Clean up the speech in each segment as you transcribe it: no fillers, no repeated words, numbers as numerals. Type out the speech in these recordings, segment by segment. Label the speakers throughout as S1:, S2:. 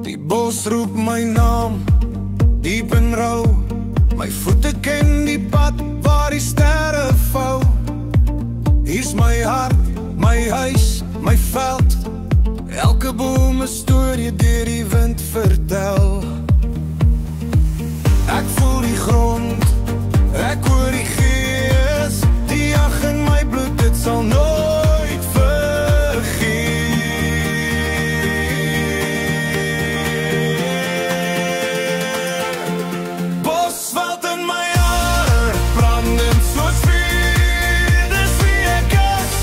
S1: Die bos roep my naam, diep in rou. My voete ken die pad waar die sterre vou. Hier's my hart, my huis, my veld. Elke boom 'n storie deur die wind vertel. Ek voel die grond, ek hoor die gees. Die jag in my bloed, dit sal nooit vergeet. Bosveld in my hart, brandend soos vuur. Dis wie ek is,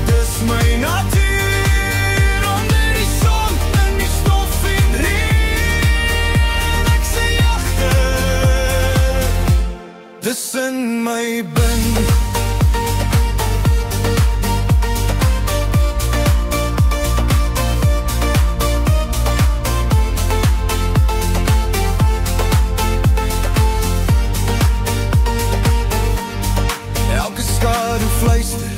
S1: dis my natuur. Onder die son, in die stof en reën. Ek sê jagter, dis in my bin. Elke skadu fluister,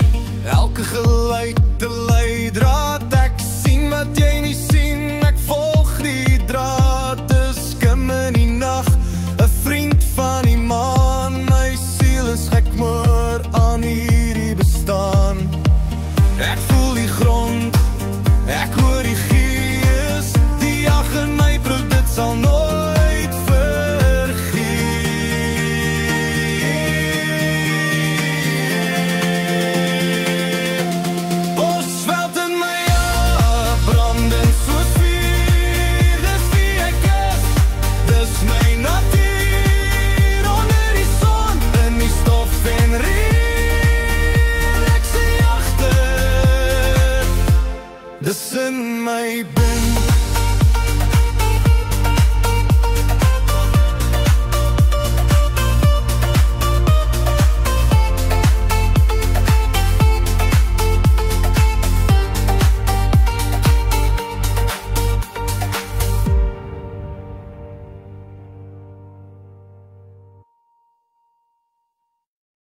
S1: elke geluid te leidraad. Ek sien wat jy nie sien, ek volg die draad. Dis skim in die nag, 'n vriend van die maan. My siel is gek maar aan hierdie bestaan. Ek